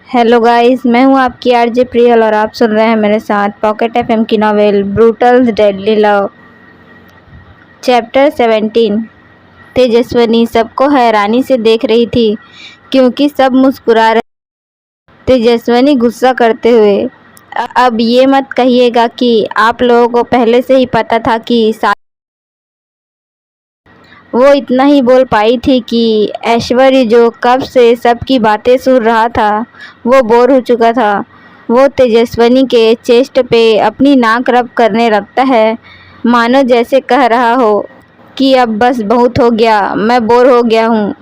Hello guys, मैं हूं आपकी आरजे प्रियल और आप सुन रहे हैं मेरे साथ पॉकेट एफएम की novel brutal deadly love chapter 17। Tejaswini सबको हैरानी से देख रही थी क्योंकि सब मुस्कुरा रहे। तेजस्विनी गुस्सा करते हुए, अब ये मत कहिएगा कि आप लोगों को पहले से ही पता था कि वो इतना ही बोल पाई थी कि ऐश्वर्य, जो कब से सबकी बातें सुन रहा था, वो बोर हो चुका था। वो तेजस्विनी के चेस्ट पे अपनी नाक रब करने लगता है, मानो जैसे कह रहा हो कि अब बस बहुत हो गया, मैं बोर हो गया हूँ।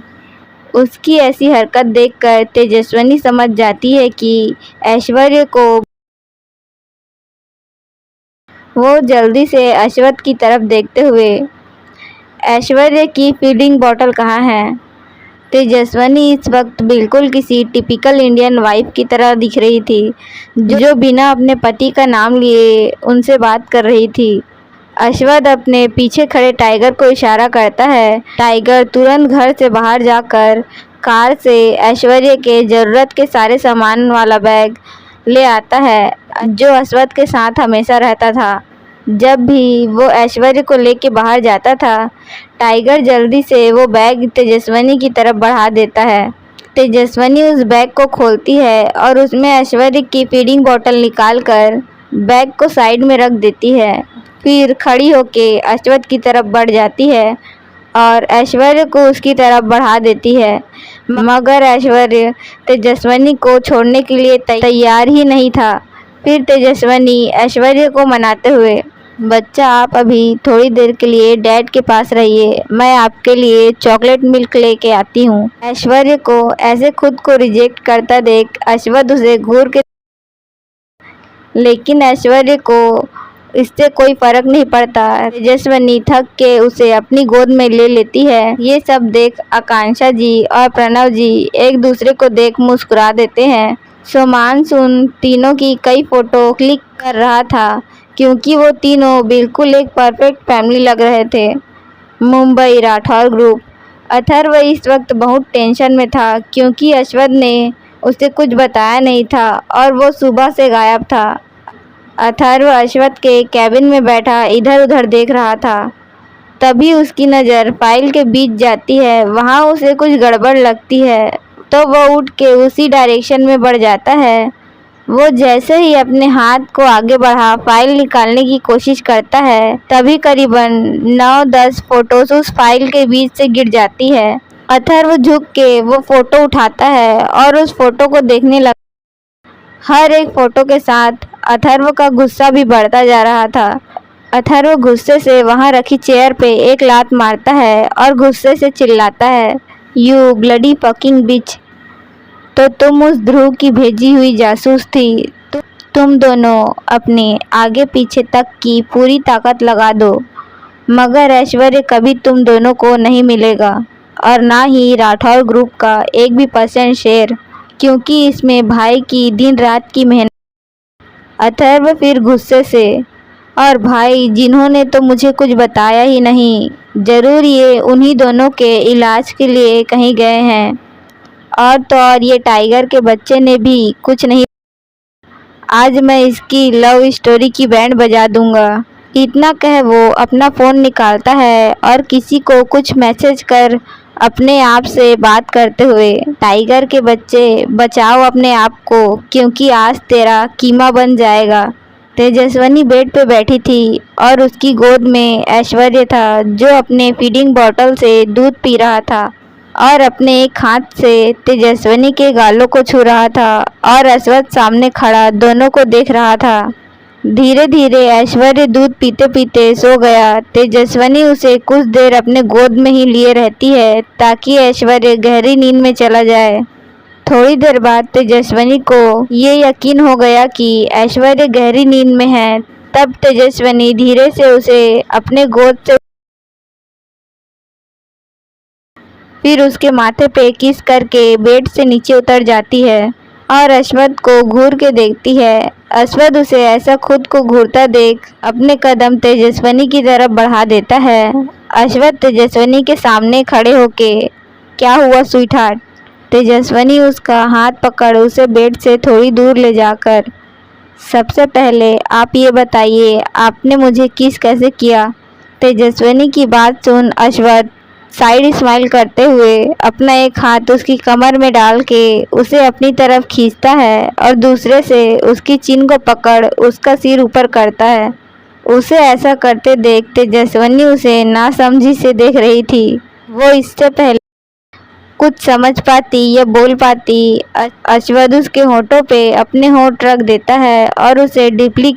उसकी ऐसी हरकत देखकर तेजस्विनी समझ जाती है कि ऐश्वर्य को। वो जल्दी से अश्वथ की तरफ देखते हुए, ऐश्वर्य की फीडिंग बॉटल कहाँ है? तेजस्विनी इस वक्त बिल्कुल किसी टिपिकल इंडियन वाइफ की तरह दिख रही थी, जो बिना अपने पति का नाम लिए उनसे बात कर रही थी। अश्वथ अपने पीछे खड़े टाइगर को इशारा करता है। टाइगर तुरंत घर से बाहर जाकर कार से ऐश्वर्य के ज़रूरत के सारे सामान वाला बैग ले आता है, जो अश्वथ के साथ हमेशा रहता था। जब भी वो ऐश्वर्य को लेके बाहर जाता था, टाइगर जल्दी से वो बैग तेजस्विनी की तरफ बढ़ा देता है। तेजस्विनी उस बैग को खोलती है और उसमें ऐश्वर्य की फीडिंग बोतल निकालकर बैग को साइड में रख देती है। फिर खड़ी होके अश्वथ की तरफ बढ़ जाती है और ऐश्वर्य को उसकी तरफ बढ़ा देती है, मगर ऐश्वर्य तेजस्विनी को छोड़ने के लिए तैयार ही नहीं था। फिर तेजस्विनी ऐश्वर्य को मनाते हुए, बच्चा, आप अभी थोड़ी देर के लिए डैड के पास रहिए, मैं आपके लिए चॉकलेट मिल्क लेके आती हूँ। ऐश्वर्य को ऐसे खुद को रिजेक्ट करता देख अश्वथ उसे घूर के, लेकिन ऐश्वर्य को इससे कोई फर्क नहीं पड़ता। तेजस्विनी थक के उसे अपनी गोद में ले लेती है। ये सब देख आकांक्षा जी और प्रणव जी एक दूसरे को देख मुस्कुरा देते हैं। सोमानसून तीनों की कई फोटो क्लिक कर रहा था क्योंकि वो तीनों बिल्कुल एक परफेक्ट फैमिली लग रहे थे। मुंबई राठौर ग्रुप। अथर्व इस वक्त बहुत टेंशन में था क्योंकि अश्वथ ने उसे कुछ बताया नहीं था और वो सुबह से गायब था। अथर्व अश्वथ के कैबिन में बैठा इधर उधर देख रहा था। तभी उसकी नज़र फाइल के बीच जाती है। वहाँ उसे कुछ गड़बड़ लगती है तो वो उठ के उसी डायरेक्शन में बढ़ जाता है। वो जैसे ही अपने हाथ को आगे बढ़ा फाइल निकालने की कोशिश करता है, तभी करीबन 9-10 फोटोज उस फाइल के बीच से गिर जाती है। अथर्व झुक के वो फोटो उठाता है और उस फोटो को देखने लगता। हर एक फोटो के साथ अथर्व का गुस्सा भी बढ़ता जा रहा था। अथर्व गुस्से से वहां रखी चेयर पे एक लात मारता है और गुस्से से चिल्लाता है, यू ब्लडी फकिंग बिच। तो तुम उस ध्रुव की भेजी हुई जासूस थी। तुम दोनों अपने आगे पीछे तक की पूरी ताकत लगा दो, मगर ऐश्वर्य कभी तुम दोनों को नहीं मिलेगा और ना ही राठौर ग्रुप का 1% शेयर, क्योंकि इसमें भाई की दिन रात की मेहनत। अथर्व फिर गुस्से से, और भाई जिन्होंने तो मुझे कुछ बताया ही नहीं, ज़रूर ये उन्हीं दोनों के इलाज के लिए कहीं गए हैं। और तो और ये टाइगर के बच्चे ने भी कुछ नहीं। आज मैं इसकी लव स्टोरी की बैंड बजा दूंगा। इतना कह वो अपना फ़ोन निकालता है और किसी को कुछ मैसेज कर अपने आप से बात करते हुए, टाइगर के बच्चे, बचाओ अपने आप को क्योंकि आज तेरा कीमा बन जाएगा। तेजस्विनी बेड पे बैठी थी और उसकी गोद में ऐश्वर्य था, जो अपने फीडिंग बॉटल से दूध पी रहा था और अपने एक हाथ से तेजस्विनी के गालों को छू रहा था और अश्वथ सामने खड़ा दोनों को देख रहा था। धीरे धीरे ऐश्वर्य दूध पीते पीते सो गया। तेजस्विनी उसे कुछ देर अपने गोद में ही लिए रहती है ताकि ऐश्वर्य गहरी नींद में चला जाए। थोड़ी देर बाद तेजस्विनी को ये यकीन हो गया कि ऐश्वर्य गहरी नींद में है। तब तेजस्विनी धीरे से उसे अपने गोद से, फिर उसके माथे पे किस करके बेड से नीचे उतर जाती है और अश्वथ को घूर के देखती है। अश्वथ उसे ऐसा खुद को घूरता देख अपने कदम तेजस्विनी की तरफ बढ़ा देता है। अश्वथ तेजस्विनी के सामने खड़े होके, क्या हुआ स्वीटहार्ट? तेजस्विनी उसका हाथ पकड़ उसे बेड से थोड़ी दूर ले जाकर, सबसे पहले आप ये बताइए आपने मुझे किस कैसे किया। तेजस्विनी की बात सुन अश्वथ साइड स्माइल करते हुए अपना एक हाथ उसकी कमर में डाल के उसे अपनी तरफ खींचता है और दूसरे से उसकी चिन को पकड़ उसका सिर ऊपर करता है। उसे ऐसा करते देख तेजस्विनी उसे नासमझी से देख रही थी। वो इससे पहले कुछ समझ पाती या बोल पाती, अश्वथ उसके होठों पे अपने होठ रख देता है और उसे डीपली।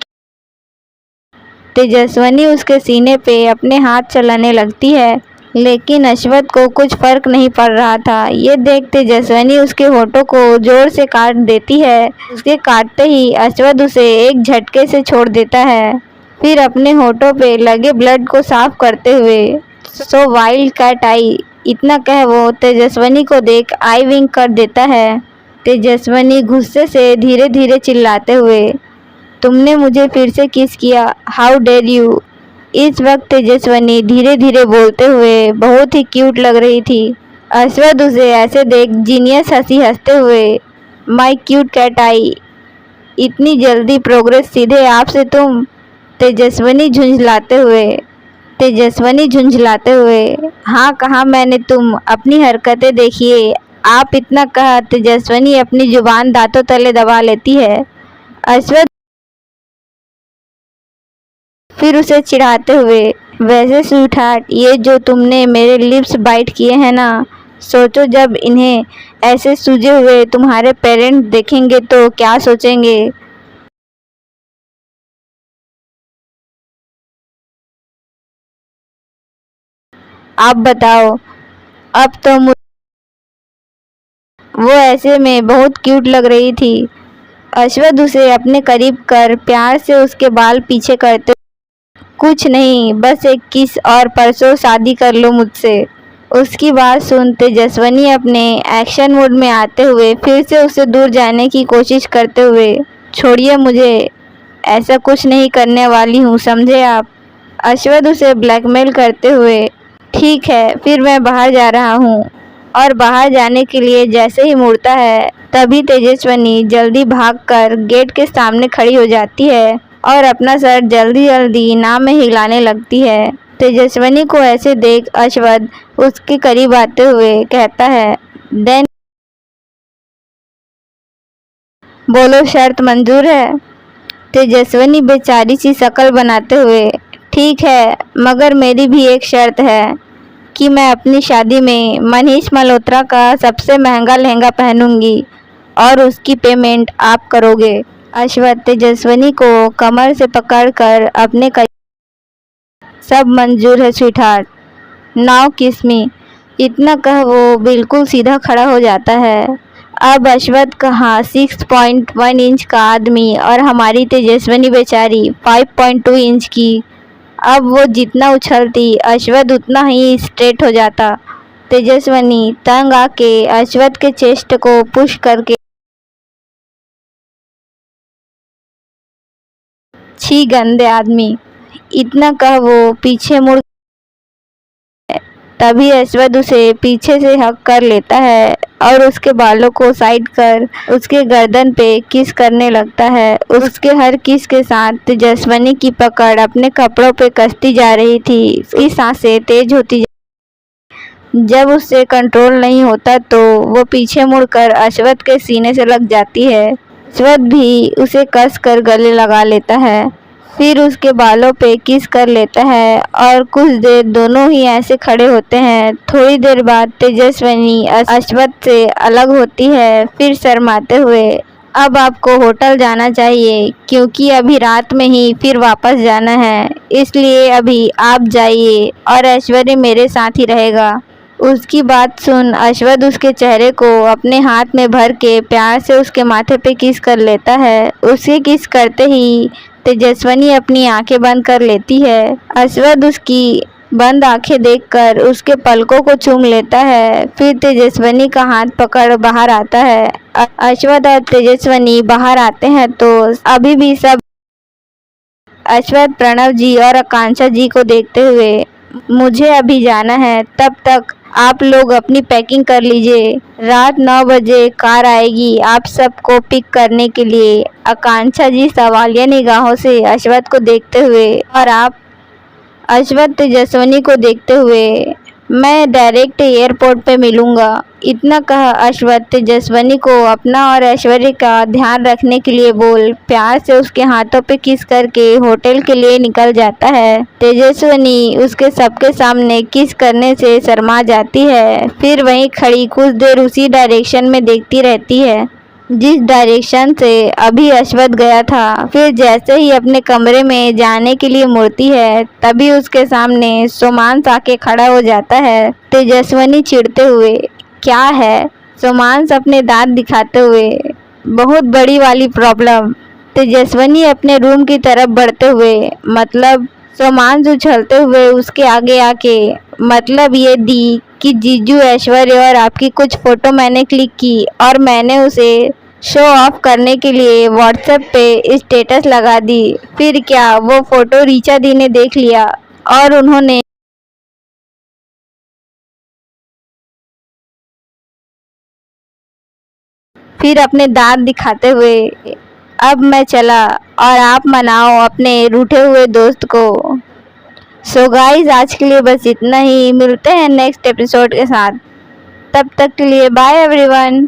तेजस्विनी उसके सीने पे अपने हाथ चलाने लगती है, लेकिन अश्वथ को कुछ फर्क नहीं पड़ रहा था। ये देख तेजस्विनी उसके होठों को जोर से काट देती है। उसके काटते ही अश्वथ उसे एक झटके से छोड़ देता है, फिर अपने होठों पे लगे ब्लड को साफ करते हुए सो वाइल्ड कैट आई, इतना कह वो तेजस्विनी को देख आई विंक कर देता है। तेजस्विनी गुस्से से धीरे धीरे चिल्लाते हुए, तुमने मुझे फिर से किस किया, हाउ डेयर यू। इस वक्त तेजस्विनी धीरे धीरे बोलते हुए बहुत ही क्यूट लग रही थी। अश्वथ उसे ऐसे देख जीनियस हंसी हंसते हुए, माय क्यूट कैट आई, इतनी जल्दी प्रोग्रेस सीधे आपसे तुम। तेजस्विनी झुंझलाते हुए, हाँ कहा मैंने, तुम अपनी हरकतें देखिए। आप इतना कहा तेजस्विनी अपनी जुबान दांतों तले दबा लेती है। अश्वथ फिर उसे चिढ़ाते हुए, वैसे स्वीटहार्ट, ये जो तुमने मेरे लिप्स बाइट किए हैं ना, सोचो जब इन्हें ऐसे सूजे हुए तुम्हारे पेरेंट्स देखेंगे तो क्या सोचेंगे। आप बताओ। अब तो वो ऐसे में बहुत क्यूट लग रही थी। अश्वथ उसे अपने करीब कर प्यार से उसके बाल पीछे करते, कुछ नहीं, बस एक किस और परसों शादी कर लो मुझसे। उसकी बात सुन तेजस्विनी अपने एक्शन मूड में आते हुए फिर से उससे दूर जाने की कोशिश करते हुए, छोड़िए मुझे, ऐसा कुछ नहीं करने वाली हूँ, समझे आप। अश्वथ उसे ब्लैकमेल करते हुए, ठीक है फिर मैं बाहर जा रहा हूँ। और बाहर जाने के लिए जैसे ही मुड़ता है तभी तेजस्विनी जल्दी भागकर गेट के सामने खड़ी हो जाती है और अपना सर जल्दी जल्दी नाव में हिलाने लगती है। तेजस्विनी को ऐसे देख अश्वथ उसके करीब आते हुए कहता है, देन बोलो शर्त मंजूर है। तेजस्विनी बेचारी सी शक्ल बनाते हुए, ठीक है मगर मेरी भी एक शर्त है कि मैं अपनी शादी में मनीष मल्होत्रा का सबसे महंगा लहंगा पहनूंगी और उसकी पेमेंट आप करोगे। अश्वथ तेजस्विनी को कमर से पकड़कर अपने सब मंजूर है स्वीटहार्ट, नाउ किस मी, इतना कह वो बिल्कुल सीधा खड़ा हो जाता है। अब अश्वथ कहाँ 6.1 इंच का आदमी और हमारी तेजस्विनी बेचारी 5.2 इंच की। अब वो जितना उछलती अश्वथ उतना ही स्ट्रेट हो जाता। तेजस्विनी तंग आके अश्वथ के चेस्ट को पुश करके, छी गंदे आदमी, इतना कह वो पीछे मुड़, तभी अश्वथ उसे पीछे से हक कर लेता है और उसके बालों को साइड कर उसके गर्दन पे किस करने लगता है। उसके हर किस के साथ तेजस्विनी की पकड़ अपने कपड़ों पे कसती जा रही थी। उसकी सांसें तेज होती जब उससे कंट्रोल नहीं होता तो वो पीछे मुड़कर अश्वथ के सीने से लग जाती है। अश्वथ भी उसे कस कर गले लगा लेता है, फिर उसके बालों पे किस कर लेता है और कुछ देर दोनों ही ऐसे खड़े होते हैं। थोड़ी देर बाद तेजस्विनी अश्वथ से अलग होती है, फिर शर्माते हुए, अब आपको होटल जाना चाहिए क्योंकि अभी रात में ही फिर वापस जाना है, इसलिए अभी आप जाइए और ऐश्वर्य मेरे साथ ही रहेगा। उसकी बात सुन अश्वथ उसके चेहरे को अपने हाथ में भर के प्यार से उसके माथे पे किस कर लेता है। उसे किस करते ही तेजस्विनी अपनी आंखें बंद कर लेती है। अश्वथ उसकी बंद आंखें देखकर उसके पलकों को चूम लेता है, फिर तेजस्विनी का हाथ पकड़ बाहर आता है। अश्वथ और तेजस्विनी बाहर आते हैं तो अभी भी सब अश्वथ प्रणव जी और आकांक्षा जी को देखते हुए मुझे अभी जाना है, तब तक आप लोग अपनी पैकिंग कर लीजिए। रात 9 बजे कार आएगी आप सबको पिक करने के लिए। आकांक्षा जी सवालिया निगाहों से अश्वथ को देखते हुए, और आप? अश्वथ तेजस्विनी को देखते हुए, मैं डायरेक्ट एयरपोर्ट पे मिलूंगा। इतना कह अश्वथ तेजस्विनी को अपना और ऐश्वर्य का ध्यान रखने के लिए बोल प्यार से उसके हाथों पे किस करके होटल के लिए निकल जाता है। तेजस्विनी उसके सबके सामने किस करने से शर्मा जाती है, फिर वहीं खड़ी कुछ देर उसी डायरेक्शन में देखती रहती है जिस डायरेक्शन से अभी अश्वथ गया था। फिर जैसे ही अपने कमरे में जाने के लिए मुड़ती है, तभी उसके सामने सोमांश आके खड़ा हो जाता है। तेजस्विनी चिढ़ते हुए, क्या है? सोमांश अपने दांत दिखाते हुए, बहुत बड़ी वाली प्रॉब्लम। तेजस्विनी अपने रूम की तरफ बढ़ते हुए, मतलब? सोमांश उछलते हुए उसके आगे आके, मतलब ये दी कि जीजू ऐश्वर्य और आपकी कुछ फ़ोटो मैंने क्लिक की और मैंने उसे शो ऑफ करने के लिए व्हाट्सएप पे स्टेटस लगा दी। फिर क्या वो फ़ोटो ऋचा दी ने देख लिया और उन्होंने फिर अपने दांत दिखाते हुए, अब मैं चला और आप मनाओ अपने रूठे हुए दोस्त को। सो गाइस, आज के लिए बस इतना ही। मिलते हैं नेक्स्ट एपिसोड के साथ। तब तक के लिए बाय एवरीवन।